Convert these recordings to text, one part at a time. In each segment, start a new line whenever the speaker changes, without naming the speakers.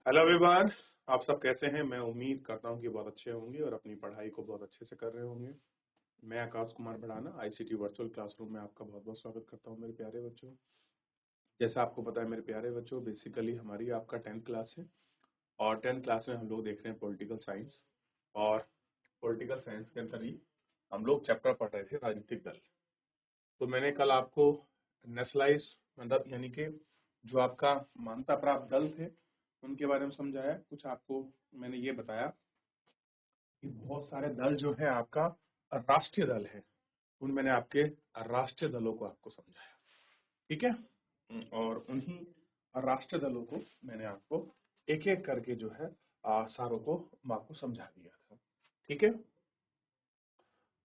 Hello everyone. आप सब कैसे हैं? मैं उम्मीद करता हूं कि बहुत अच्छे होंगे और अपनी पढ़ाई को बहुत अच्छे से कर रहे होंगे। मैं Akash Kumar Bhadana ICT virtual classroom में आपका बहुत बहुत स्वागत करता हूं मेरे प्यारे बच्चों। जैसा आपको पता है मेरे प्यारे बच्चों, बेसिकली हमारी आपका 10th क्लास है और 10th क्लास में हम लोग देख रहे हैं पॉलिटिकल साइंस। और पॉलिटिकल साइंस के अंदर ही हम लोग चैप्टर पढ़ रहे थे राजनीतिक दल। तो मैंने कल आपको नेशनलाइज मतलब यानी कि जो आपका मान्यता प्राप्त दल थे उनके बारे में समझाया। कुछ आपको मैंने ये बताया कि बहुत सारे दल जो है आपका राष्ट्रीय दल है, उन मैंने आपके राष्ट्रीय दलों को आपको समझाया। ठीक है। और उन्हीं राष्ट्रीय दलों को मैंने आपको एक एक करके जो है सारों को आपको समझा दिया था। ठीक है।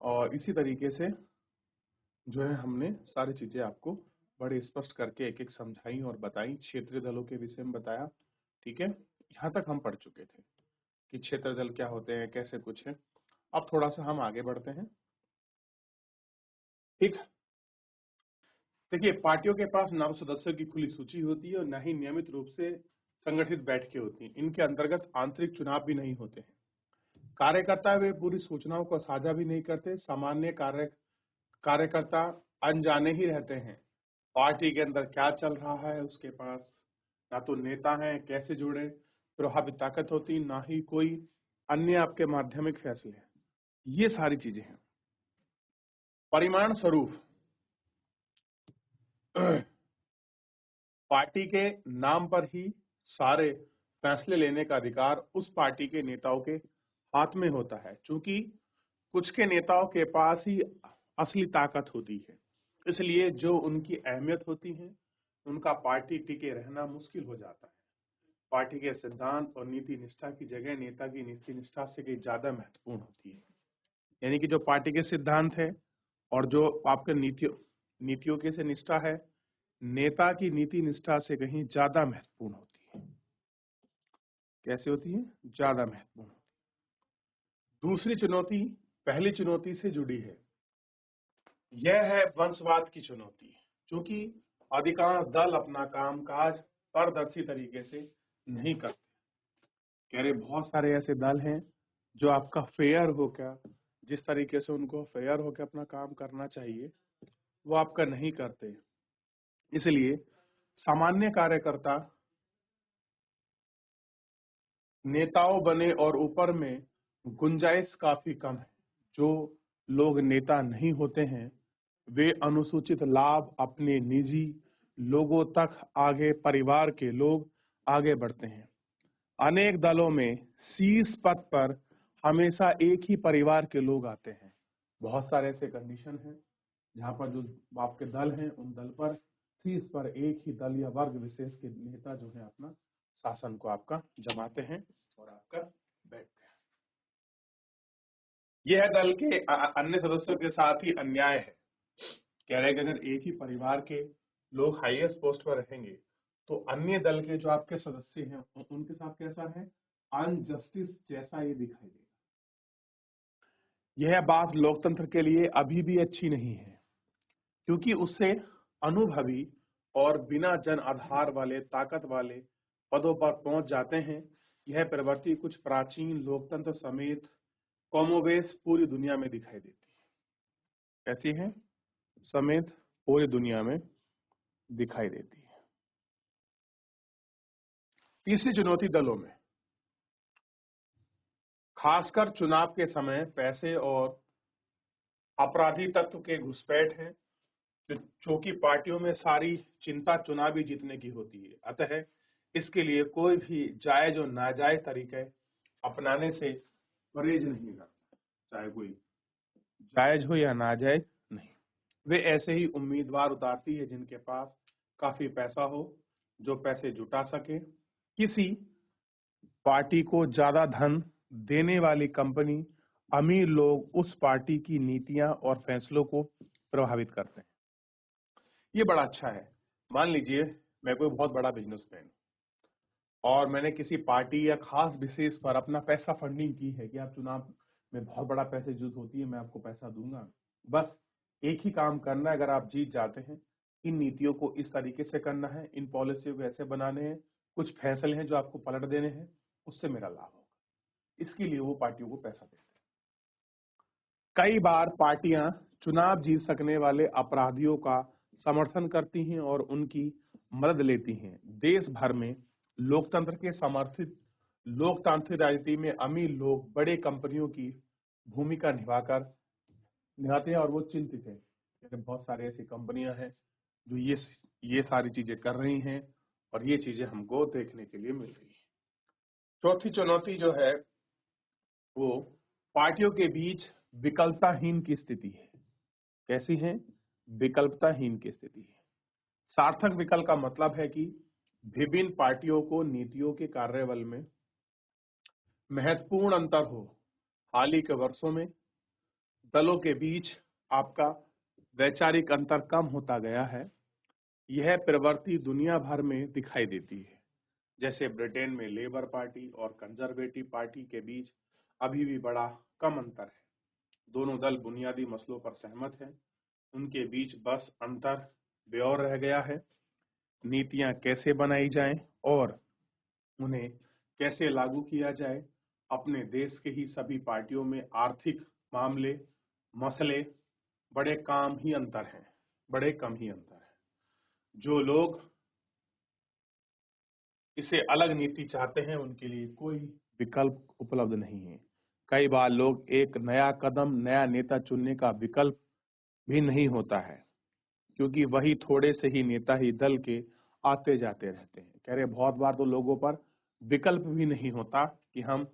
और इसी तरीके से जो है हमने सारी चीजें आपको बड़े स्पष्ट करके एक एक समझाई और बताई। क्षेत्रीय दलों के विषय में बताया। ठीक है। यहाँ तक हम पढ़ चुके थे कि क्षेत्रीय दल क्या होते हैं, कैसे कुछ है। अब थोड़ा सा हम आगे बढ़ते हैं। ठीक। देखिए, पार्टियों के पास ना तो सदस्यों की खुली सूची होती है और न ही नियमित रूप से संगठित बैठकें होती हैं। इनके अंतर्गत आंतरिक चुनाव भी नहीं होते हैं। कार्यकर्ता वे पूरी सूचनाओं को साझा भी नहीं करते। सामान्य कार्यकर्ता अनजाने ही रहते हैं पार्टी के अंदर क्या चल रहा है। उसके पास ना तो नेता है, कैसे जुड़े, प्रभावी ताकत होती, ना ही कोई अन्य आपके माध्यमिक फैसले हैं। ये सारी चीजें हैं। परिमाण स्वरूप पार्टी के नाम पर ही सारे फैसले लेने का अधिकार उस पार्टी के नेताओं के हाथ में होता है। क्योंकि कुछ के नेताओं के पास ही असली ताकत होती है, इसलिए जो उनकी अहमियत होती है उनका पार्टी टिके रहना मुश्किल हो जाता है। पार्टी के सिद्धांत और नीति निष्ठा की जगह नेता की नीति निष्ठा से कहीं ज्यादा महत्वपूर्ण होती है। यानी कि जो पार्टी के सिद्धांत है और जो आपके नीतियों के से निष्ठा है, नेता की नीति निष्ठा से कहीं ज्यादा महत्वपूर्ण होती है। कैसे होती है? ज्यादा महत्वपूर्ण होती है। दूसरी चुनौती पहली चुनौती से जुड़ी है। यह है वंशवाद की चुनौती, क्योंकि अधिकांश दल अपना कामकाज पारदर्शी तरीके से नहीं करते। कह रहे बहुत सारे ऐसे दल हैं जो आपका फेयर हो क्या, जिस तरीके से उनको फेयर होकर अपना काम करना चाहिए वो आपका नहीं करते। इसलिए सामान्य कार्यकर्ता नेताओं बने और ऊपर में गुंजाइश काफी कम है। जो लोग नेता नहीं होते हैं वे अनुसूचित लाभ अपने निजी लोगों तक आगे परिवार के लोग आगे बढ़ते हैं। अनेक दलों में शीर्ष पद पर हमेशा एक ही परिवार के लोग आते हैं। बहुत सारे ऐसे कंडीशन हैं जहां पर जो आपके दल हैं उन दल पर शीर्ष पर एक ही दल या वर्ग विशेष के नेता जो है अपना शासन को आपका जमाते हैं और आपका बैठते हैं। यह दल के अन्य सदस्यों के साथ ही अन्याय है। कह रहे हैं कि अगर एक ही परिवार के लोग हाईएस्ट पोस्ट पर रहेंगे तो अन्य दल के जो आपके सदस्य हैं उनके साथ कैसा है? अनजस्टिस जैसा ये दिखाई देगा। यह बात लोकतंत्र के लिए अभी भी अच्छी नहीं है, क्योंकि उससे अनुभवी और बिना जन आधार वाले ताकत वाले पदों पर पहुंच जाते हैं। यह प्रवृत्ति कुछ प्राचीन लोकतंत्र समेत कमोबेश पूरी दुनिया में दिखाई देती है। ऐसी है समेत पूरी दुनिया में दिखाई देती है। तीसरी चुनौती दलों में, खासकर चुनाव के समय पैसे और अपराधी तत्व के घुसपैठ हैं। चूंकि पार्टियों में सारी चिंता चुनावी जीतने की होती है, अतः इसके लिए कोई भी जायज और नाजायज तरीके अपनाने से परहेज नहीं करता। चाहे कोई जायज हो या नाजायज नहीं, वे ऐसे ही उम्मीदवार उतारती है जिनके पास काफी पैसा हो, जो पैसे जुटा सके। किसी पार्टी को ज्यादा धन देने वाली कंपनी, अमीर लोग उस पार्टी की नीतियां और फैसलों को प्रभावित करते हैं। ये बड़ा अच्छा है। मान लीजिए मैं कोई बहुत बड़ा बिजनेसमैन और मैंने किसी पार्टी या खास विशेष पर अपना पैसा फंडिंग की है कि आप चुनाव में बहुत बड़ा पैसे जरूरत होती है, मैं आपको पैसा दूंगा। बस एक ही काम करना है, अगर आप जीत जाते हैं इन नीतियों को इस तरीके से करना है, इन पॉलिसियों को ऐसे बनाने हैं कुछ फैसले हैं जो आपको पलट देने हैं, उससे मेरा लाभ होगा। इसके लिए वो पार्टियों को पैसा देते हैं। कई बार पार्टियां चुनाव जीत सकने वाले अपराधियों का समर्थन करती हैं और उनकी मदद लेती हैं। देश भर में लोकतंत्र के समर्थित लोकतांत्रिक राजनीति में अमीर लोग बड़े कंपनियों की भूमिका निभाते हैं और वो चिंतित है। जैसे बहुत सारी ऐसी कंपनियां हैं जो ये सारी चीजें कर रही हैं और ये चीजें हमको देखने के लिए मिल रही है। चौथी चुनौती जो है वो पार्टियों के बीच विकल्पताहीन की स्थिति है। कैसी है? विकल्पताहीन की स्थिति है। सार्थक विकल्प का मतलब है कि विभिन्न पार्टियों को नीतियों के कार्यबल में महत्वपूर्ण अंतर हो। हाल ही के वर्षों में दलों के बीच आपका वैचारिक अंतर कम होता गया है। यह प्रवृत्ति दुनिया भर में दिखाई देती है। जैसे ब्रिटेन में लेबर पार्टी और कंजर्वेटिव पार्टी के बीच अभी भी बड़ा कम अंतर है। दोनों दल बुनियादी मसलों पर सहमत हैं। उनके बीच बस अंतर बेऔर रह गया है। नीतियां कैसे बनाई जाएं और उन्हें कैसे लागू किया जाए। अपने देश के ही सभी पार्टियों में आर्थिक मसले बड़े कम ही अंतर है। जो लोग इसे अलग नीति चाहते हैं उनके लिए कोई विकल्प उपलब्ध नहीं है। कई बार लोग एक नया नेता चुनने का विकल्प भी नहीं होता है, क्योंकि वही थोड़े से ही नेता ही दल के आते जाते रहते हैं। कह रहे बहुत बार तो लोगों पर विकल्प भी नहीं होता कि हम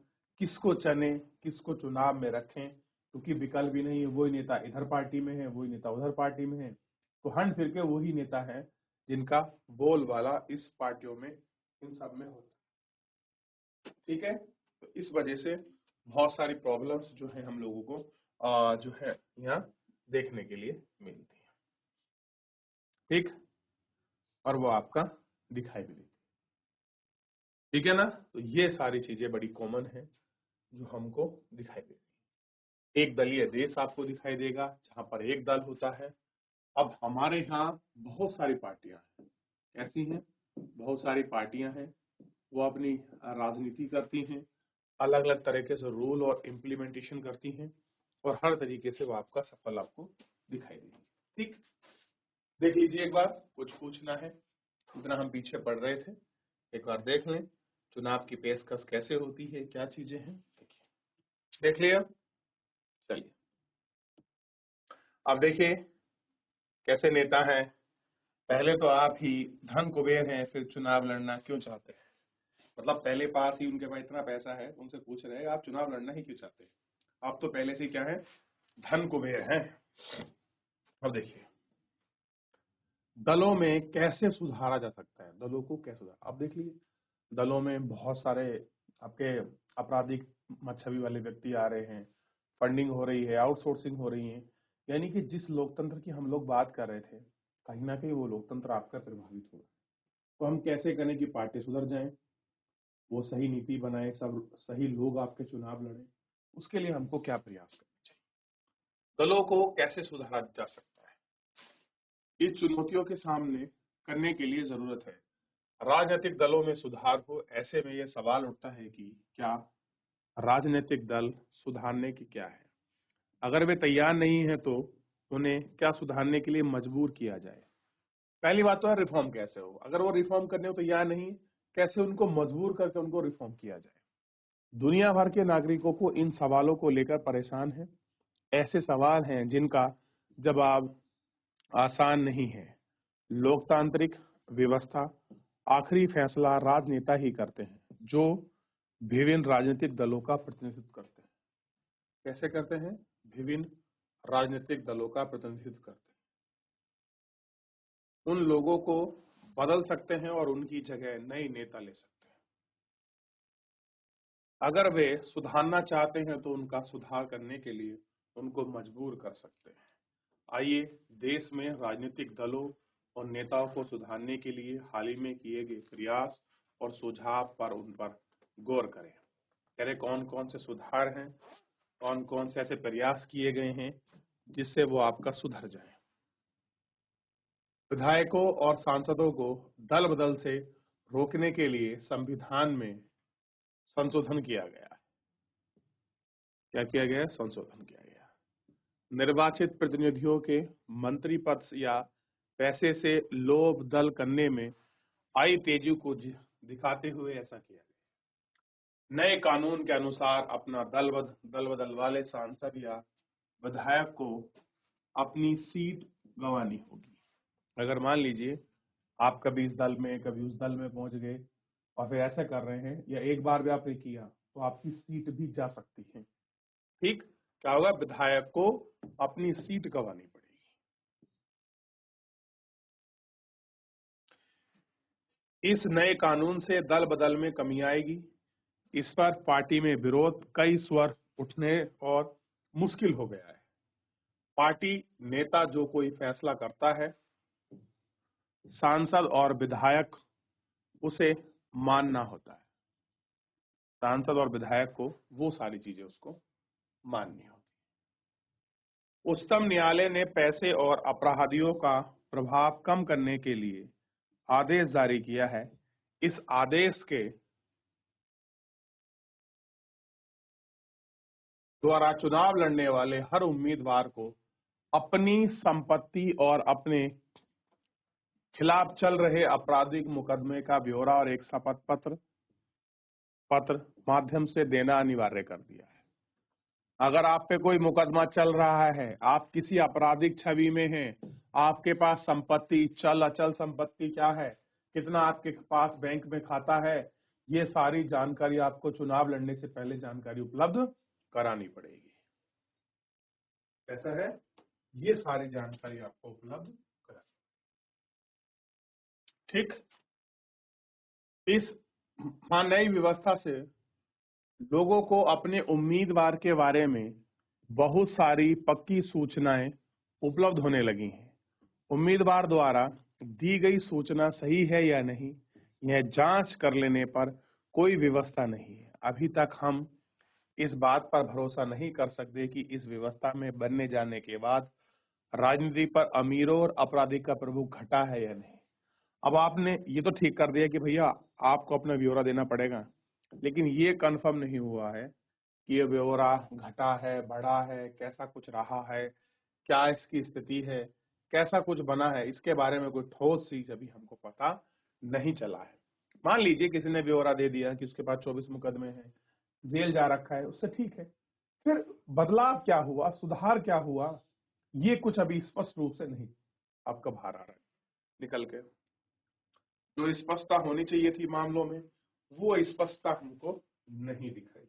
किसको चुने, किसको चुनाव में रखें, क्योंकि विकल्प भी नहीं है। वही नेता इधर पार्टी में है, वही नेता उधर पार्टी में है, तो हंट फिर के वही नेता है जिनका बोलबाला इस पार्टियों में इन सब में होता है। ठीक है, तो इस वजह से बहुत सारी प्रॉब्लम्स जो है हम लोगों को जो है यहाँ देखने के लिए मिलती है। ठीक, और वो आपका दिखाई भी देती है। ठीक है ना? तो ये सारी चीजें बड़ी कॉमन है जो हमको दिखाई देती है। एक दलीय देश आपको दिखाई देगा जहां पर एक दल होता है। अब हमारे यहाँ बहुत सारी पार्टियां हैं। कैसी हैं? बहुत सारी पार्टियां हैं। वो अपनी राजनीति करती हैं, अलग अलग तरीके से रूल और इम्प्लीमेंटेशन करती हैं और हर तरीके से वो आपका सफल आपको दिखाई देगी। ठीक, देख लीजिए एक बार, कुछ पूछना है, इतना हम पीछे पढ़ रहे थे, एक बार देख लें चुनाव की पेशकश कैसे होती है, क्या चीजें हैं। देखिए, देख लिया। चलिए अब देखिए कैसे नेता है। पहले तो आप ही धन कुबेर हैं, फिर चुनाव लड़ना क्यों चाहते हैं? मतलब पहले पास ही उनके पास इतना पैसा है, उनसे पूछ रहे हैं आप चुनाव लड़ना ही क्यों चाहते हैं? आप तो पहले से क्या है, धन कुबेर हैं। अब देखिए दलों में कैसे सुधारा जा सकता है, दलों को कैसे सुधारा। अब देख लीजिए दलों में बहुत सारे आपके आपराधिक छवि वाले व्यक्ति आ रहे हैं, फंडिंग हो रही है, आउटसोर्सिंग हो रही है। यानी कि जिस लोकतंत्र की हम लोग बात कर रहे थे, कहीं ना कहीं वो लोकतंत्र आपका प्रभावित होगा। तो हम कैसे करें कि पार्टी सुधर जाए, वो सही नीति बनाए, सब सही लोग आपके चुनाव लड़े, उसके लिए हमको क्या प्रयास करना चाहिए, दलों को कैसे सुधारा जा सकता है। इस चुनौतियों के सामने करने के लिए जरूरत है राजनीतिक दलों में सुधार हो। ऐसे में यह सवाल उठता है कि क्या राजनीतिक दल सुधारने की क्या है, अगर वे तैयार नहीं है तो उन्हें क्या सुधारने के लिए मजबूर किया जाए। पहली बात तो है रिफॉर्म कैसे हो, अगर वो रिफॉर्म करने को तैयार नहीं, कैसे उनको मजबूर करके उनको रिफॉर्म किया जाए। दुनिया भर के नागरिकों को इन सवालों को लेकर परेशान है। ऐसे सवाल हैं जिनका जवाब आसान नहीं है। लोकतांत्रिक व्यवस्था आखिरी फैसला राजनेता ही करते हैं, जो विभिन्न राजनीतिक दलों का प्रतिनिधित्व करते हैं। कैसे करते हैं? विभिन्न राजनीतिक दलों का प्रतिनिधित्व करते हैं। उन लोगों को बदल सकते हैं और उनकी जगह नए नेता ले सकते हैं। अगर वे सुधारना चाहते हैं तो उनका सुधार करने के लिए उनको मजबूर कर सकते हैं। आइए देश में राजनीतिक दलों और नेताओं को सुधारने के लिए हाल ही में किए गए प्रयास और सुझाव पर उन पर गौर करें। करें कौन कौन से सुधार हैं, कौन कौन से ऐसे प्रयास किए गए हैं जिससे वो आपका सुधर जाए। विधायकों और सांसदों को दल बदल से रोकने के लिए संविधान में संशोधन किया गया है। क्या किया गया है? संशोधन किया गया है। निर्वाचित प्रतिनिधियों के मंत्री पद या पैसे से लोभ दल करने में आई तेजी को दिखाते हुए ऐसा किया गया। नए कानून के अनुसार अपना दल बदल वाले सांसद या विधायक को अपनी सीट गंवानी होगी। अगर मान लीजिए आप कभी इस दल में कभी उस दल में पहुंच गए और फिर ऐसा कर रहे हैं या एक बार भी आपने किया तो आपकी सीट भी जा सकती है। ठीक, क्या होगा? विधायक को अपनी सीट गंवानी पड़ेगी। इस नए कानून से दल बदल में कमी आएगी। इस पर पार्टी में विरोध, कई स्वर उठने और मुश्किल हो गया है। पार्टी नेता जो कोई फैसला करता है, सांसद और विधायक उसे मानना होता है। सांसद और विधायक को वो सारी चीजें उसको माननी होती है। उच्चतम न्यायालय ने पैसे और अपराधियों का प्रभाव कम करने के लिए आदेश जारी किया है। इस आदेश के द्वारा चुनाव लड़ने वाले हर उम्मीदवार को अपनी संपत्ति और अपने खिलाफ चल रहे आपराधिक मुकदमे का ब्यौरा और एक शपथ पत्र माध्यम से देना अनिवार्य कर दिया है। अगर आप पे कोई मुकदमा चल रहा है, आप किसी आपराधिक छवि में हैं, आपके पास संपत्ति, चल अचल संपत्ति क्या है, कितना आपके पास बैंक में खाता है, ये सारी जानकारी आपको चुनाव लड़ने से पहले जानकारी उपलब्ध करानी पड़ेगी। कैसा है? ये सारी जानकारी आपको उपलब्ध करानी। ठीक, इस नई व्यवस्था से लोगों को अपने उम्मीदवार के बारे में बहुत सारी पक्की सूचनाएं उपलब्ध होने लगी हैं। उम्मीदवार द्वारा दी गई सूचना सही है या नहीं, यह जांच कर लेने पर कोई व्यवस्था नहीं है। अभी तक हम इस बात पर भरोसा नहीं कर सकते कि इस व्यवस्था में बनने जाने के बाद राजनीति पर अमीरों और अपराधी का प्रभुत्व घटा है या नहीं। अब आपने ये तो ठीक कर दिया कि भैया आपको अपना ब्यौरा देना पड़ेगा, लेकिन ये कंफर्म नहीं हुआ है कि ये ब्यौरा घटा है, बढ़ा है, कैसा कुछ रहा है, क्या इसकी स्थिति है, कैसा कुछ बना है, इसके बारे में कोई ठोस चीज अभी हमको पता नहीं चला है। मान लीजिए किसी ने ब्यौरा दे दिया कि उसके पास 24 मुकदमे हैं, जेल जा रखा है, उससे ठीक है। फिर बदलाव क्या हुआ, सुधार क्या हुआ, ये कुछ अभी स्पष्ट रूप से नहीं आपका बाहर आ रहा है निकल के। जो स्पष्टता होनी चाहिए थी मामलों में, वो स्पष्टता हमको नहीं दिखाई।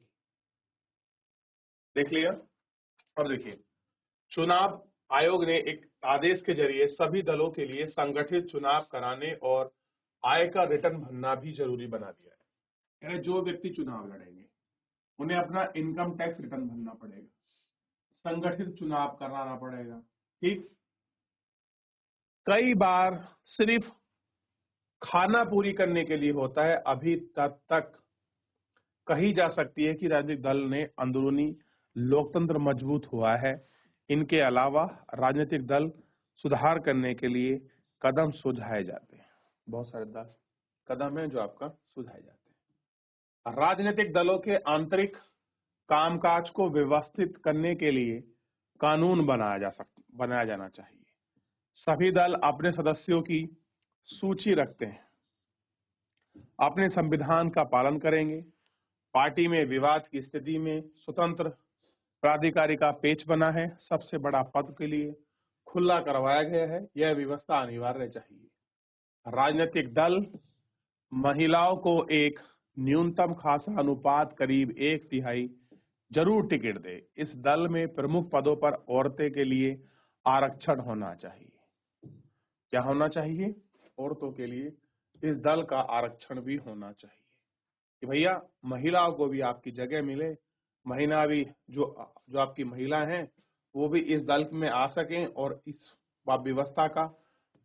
देख लिया। अब देखिए, चुनाव आयोग ने एक आदेश के जरिए सभी दलों के लिए संगठित चुनाव कराने और आय का रिटर्न भरना भी जरूरी बना दिया है। यानी जो व्यक्ति चुनाव लड़ेंगे उन्हें अपना इनकम टैक्स रिटर्न भरना पड़ेगा, संगठित चुनाव कराना पड़ेगा। ठीक, कई बार सिर्फ खाना पूरी करने के लिए होता है। अभी तक कही जा सकती है कि राजनीतिक दल ने अंदरूनी लोकतंत्र मजबूत हुआ है। इनके अलावा राजनीतिक दल सुधार करने के लिए कदम सुझाए जाते हैं। बहुत सारे कदम हैं जो आपका सुझाए जाते हैं। राजनीतिक दलों के आंतरिक कामकाज को व्यवस्थित करने के लिए कानून बनाया जाना चाहिए। सभी दल अपने सदस्यों की सूची रखते हैं, अपने संविधान का पालन करेंगे। पार्टी में विवाद की स्थिति में स्वतंत्र प्राधिकारी का पेच बना है। सबसे बड़ा पद के लिए खुला करवाया गया है। यह व्यवस्था अनिवार्य चाहिए। राजनीतिक दल महिलाओं को एक न्यूनतम खासा अनुपात करीब 1/3 जरूर टिकट दे। इस दल में प्रमुख पदों पर औरतें के लिए आरक्षण होना चाहिए। क्या होना चाहिए? औरतों के लिए इस दल का आरक्षण भी होना चाहिए कि भैया महिलाओं को भी आपकी जगह मिले। महिला भी जो आपकी महिला हैं वो भी इस दल में आ सकें और इस व्यवस्था का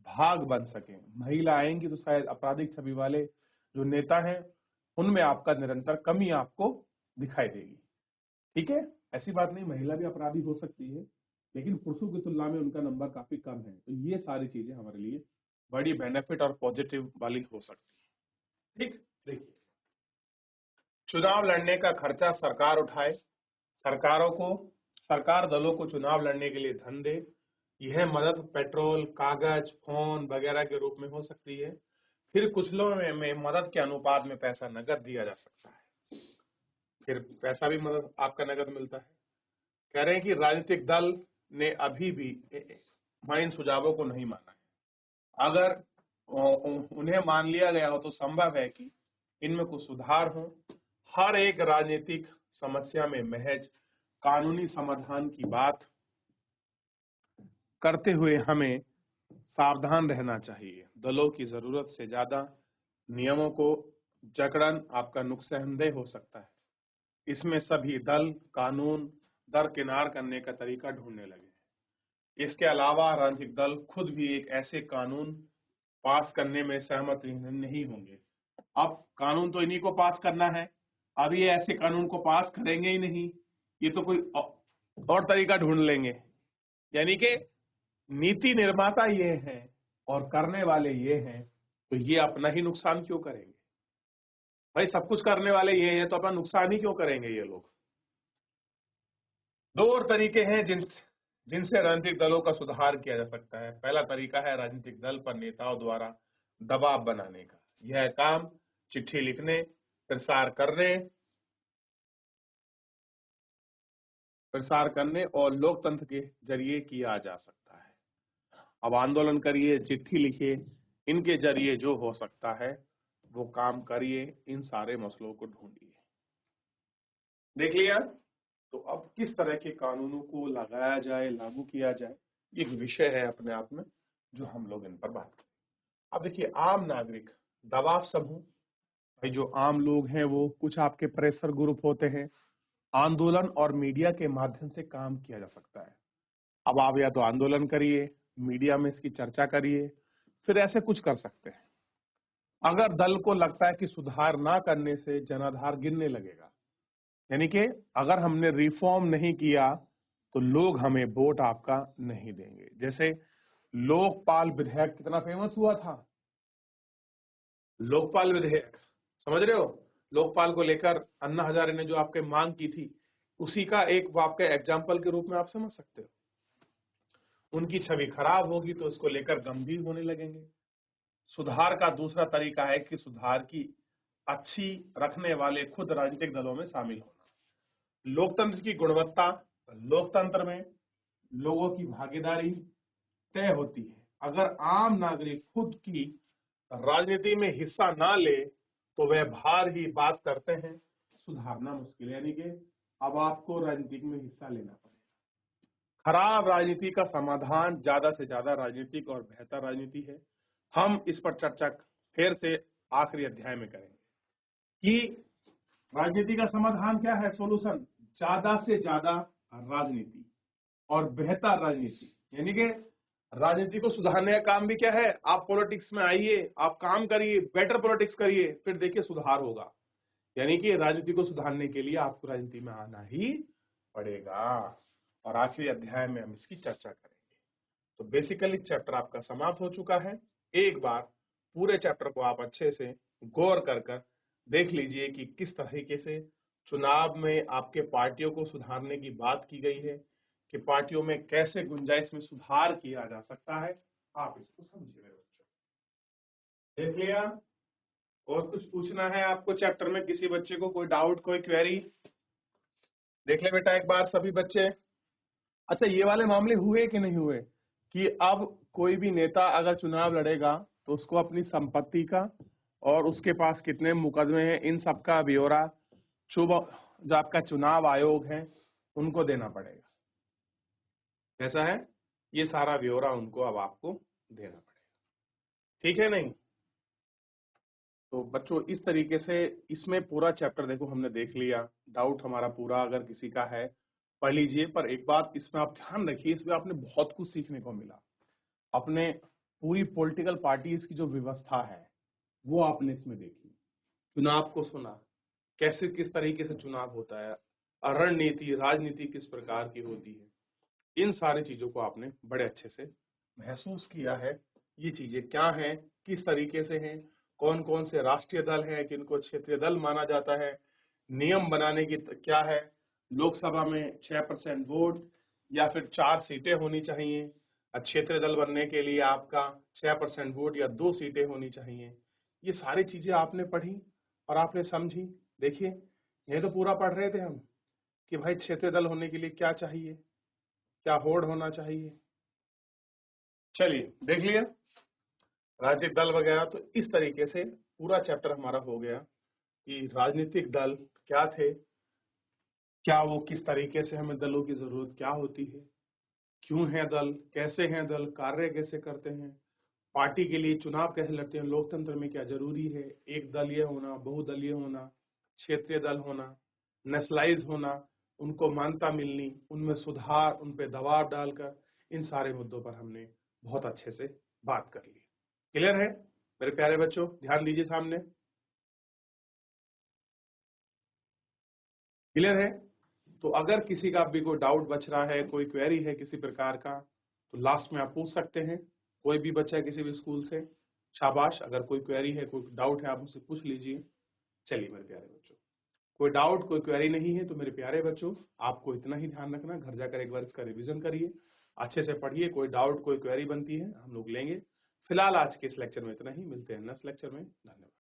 भाग बन सकें। महिला आएंगी तो शायद आपराधिक छवि वाले जो नेता हैं उनमें आपका निरंतर कमी आपको दिखाई देगी। ठीक है, ऐसी बात नहीं, महिला भी अपराधी हो सकती है, लेकिन पुरुषों की तुलना में उनका नंबर काफी कम है। तो ये सारी चीजें हमारे लिए बड़ी बेनिफिट और पॉजिटिव वाली हो सकती है। ठीक, देखिए, चुनाव लड़ने का खर्चा सरकार उठाए, सरकार दलों को चुनाव लड़ने के लिए धन दे। यह मदद पेट्रोल, कागज, फोन वगैरह के रूप में हो सकती है। फिर कुछ लोगों में मदद के अनुपात में पैसा नगद दिया जा सकता है। फिर पैसा भी मदद आपका नगद मिलता है। कह रहे हैं कि राजनीतिक दल ने अभी भी इन सुझावों को नहीं माना है। अगर उन्हें मान लिया गया हो तो संभव है कि इनमें कुछ सुधार हो। हर एक राजनीतिक समस्या में महज कानूनी समाधान की बात करते हुए हमें सावधान रहना चाहिए। दलों की जरूरत से ज्यादा नियमों को जकड़न आपका नुकसानदेह हो सकता है। इसमें सभी दल कानून दरकिनार करने का तरीका ढूंढने लगे हैं। इसके अलावा राजनीतिक दल खुद भी एक ऐसे कानून पास करने में सहमत नहीं होंगे। अब कानून तो इन्हीं को पास करना है, अब ये ऐसे कानून को पास करेंगे ही नहीं, ये तो कोई और तरीका ढूंढ लेंगे। यानी कि नीति निर्माता ये हैं और करने वाले ये हैं, तो ये अपना ही नुकसान क्यों करेंगे? भाई सब कुछ करने वाले ये हैं तो अपना नुकसान ही क्यों करेंगे ये लोग? दो और तरीके हैं जिनसे राजनीतिक दलों का सुधार किया जा सकता है। पहला तरीका है राजनीतिक दल पर नेताओं द्वारा दबाव बनाने का। यह काम चिट्ठी लिखने, प्रसार करने और लोकतंत्र के जरिए किया जा सकता है। अब आंदोलन करिए, चिट्ठी लिखिए, इनके जरिए जो हो सकता है वो काम करिए, इन सारे मसलों को ढूंढिए। देख लिया? तो अब किस तरह के कानूनों को लगाया जाए, लागू किया जाए, एक विषय है अपने आप में जो हम लोग इन पर बात करें। अब देखिए, आम नागरिक, दबाव समूह, भाई जो आम लोग हैं वो कुछ आपके प्रेशर ग्रुप होते हैं, आंदोलन और मीडिया के माध्यम से काम किया जा सकता है। अब आप या तो आंदोलन करिए, मीडिया में इसकी चर्चा करिए, फिर ऐसे कुछ कर सकते हैं। अगर दल को लगता है कि सुधार ना करने से जनाधार गिरने लगेगा, यानी कि अगर हमने रिफॉर्म नहीं किया तो लोग हमें वोट आपका नहीं देंगे। जैसे लोकपाल विधेयक कितना फेमस हुआ था, लोकपाल विधेयक, समझ रहे हो? लोकपाल को लेकर अन्ना हजारे ने जो आपके मांग की थी, उसी का एक आपके एग्जाम्पल के रूप में आप समझ सकते हो। उनकी छवि खराब होगी तो इसको लेकर गंभीर होने लगेंगे। सुधार का दूसरा तरीका है कि सुधार की अच्छी रखने वाले खुद राजनीतिक दलों में शामिल होना। लोकतंत्र की गुणवत्ता, लोकतंत्र में लोगों की भागीदारी तय होती है। अगर आम नागरिक खुद की राजनीति में हिस्सा ना ले तो वह बाहर ही बात करते हैं, सुधारना मुश्किल है। यानी कि अब आपको राजनीति में हिस्सा लेना पड़ेगा। खराब राजनीति का समाधान ज्यादा से ज्यादा राजनीतिक और बेहतर राजनीति है। हम इस पर चर्चा फिर से आखिरी अध्याय में करेंगे कि राजनीति का समाधान क्या है, सोल्यूशन, ज्यादा से ज्यादा राजनीति और बेहतर राजनीति। यानी कि राजनीति को सुधारने का काम भी क्या है, आप पॉलिटिक्स में आइए, आप काम करिए, बेटर पॉलिटिक्स करिए, फिर देखिए सुधार होगा। यानी कि राजनीति को सुधारने के लिए आपको राजनीति में आना ही पड़ेगा। और आखिरी अध्याय में हम इसकी चर्चा करेंगे। तो बेसिकली चैप्टर आपका समाप्त हो चुका है। एक बार पूरे चैप्टर को आप अच्छे से गौर कर देख लीजिए कि किस तरीके से चुनाव में आपके पार्टियों को सुधारने की बात की गई है, कि पार्टियों में कैसे गुंजाइश में सुधार किया जा सकता है। आप इसको समझिए मेरे बच्चों। देख लिया? और कुछ पूछना है आपको चैप्टर में, किसी बच्चे को कोई डाउट, कोई क्वेरी? देख ले बेटा एक बार सभी बच्चे। अच्छा, ये वाले मामले हुए कि नहीं हुए कि अब कोई भी नेता अगर चुनाव लड़ेगा तो उसको अपनी संपत्ति का और उसके पास कितने मुकदमे हैं, इन सब का ब्यौरा जो आपका चुनाव आयोग है उनको देना पड़ेगा। कैसा है? ये सारा ब्यौरा उनको अब आपको देना पड़ेगा। ठीक है नहीं? तो बच्चों इस तरीके से इसमें पूरा चैप्टर देखो हमने देख लिया। डाउट हमारा पूरा अगर किसी का है पढ़ लीजिए, पर एक बात इसमें आप ध्यान रखिए, इसमें आपने बहुत कुछ सीखने को मिला। अपने पूरी पॉलिटिकल पार्टीज की जो व्यवस्था है वो आपने इसमें देखी, चुनाव को सुना, कैसे किस तरीके से चुनाव होता है, रणनीति राजनीति किस प्रकार की होती है, इन सारी चीजों को आपने बड़े अच्छे से महसूस किया है। ये चीजें क्या हैं, किस तरीके से हैं, कौन कौन से राष्ट्रीय दल हैं, किनको क्षेत्रीय दल माना जाता है, नियम बनाने की क्या है, लोकसभा में 6% वोट या फिर 4 सीटें होनी चाहिए, क्षेत्रीय दल बनने के लिए आपका 6% वोट या 2 सीटें होनी चाहिए। ये सारी चीजें आपने पढ़ी और आपने समझी। देखिए, ये तो पूरा पढ़ रहे थे हम कि भाई क्षेत्रीय दल होने के लिए क्या चाहिए, क्या होड़ होना चाहिए। चलिए देख लिया राजनीतिक दल वगैरह। तो इस तरीके से पूरा चैप्टर हमारा हो गया कि राजनीतिक दल क्या थे, क्या वो किस तरीके से हमें दलों की जरूरत क्या होती है, क्यों है दल, कैसे हैं दल, कार्य कैसे करते हैं, पार्टी के लिए चुनाव कैसे लड़ते हैं, लोकतंत्र में क्या जरूरी है, एक दलीय होना, बहुदलीय होना, क्षेत्रीय दल होना, नेशनलाइज होना, उनको मान्यता मिलनी, उनमें सुधार, उन पे दबाव डालकर, इन सारे मुद्दों पर हमने बहुत अच्छे से बात कर ली। क्लियर है मेरे प्यारे बच्चों? ध्यान दीजिए सामने। क्लियर है? तो अगर किसी का भी कोई डाउट बच रहा है, कोई क्वेरी है किसी प्रकार का, तो लास्ट में आप पूछ सकते हैं। कोई भी बच्चा है किसी भी स्कूल से, शाबाश। अगर कोई क्वेरी है, कोई डाउट है, आप मुझसे पूछ लीजिए। चलिए मेरे प्यारे बच्चों, कोई डाउट, कोई क्वेरी नहीं है तो मेरे प्यारे बच्चों, आपको इतना ही ध्यान रखना, घर जाकर एक बार इसका रिवीजन करिए, अच्छे से पढ़िए। कोई डाउट, कोई क्वेरी बनती है हम लोग लेंगे। फिलहाल आज के इस लेक्चर में इतना ही, मिलते हैं नेक्स्ट लेक्चर में। धन्यवाद।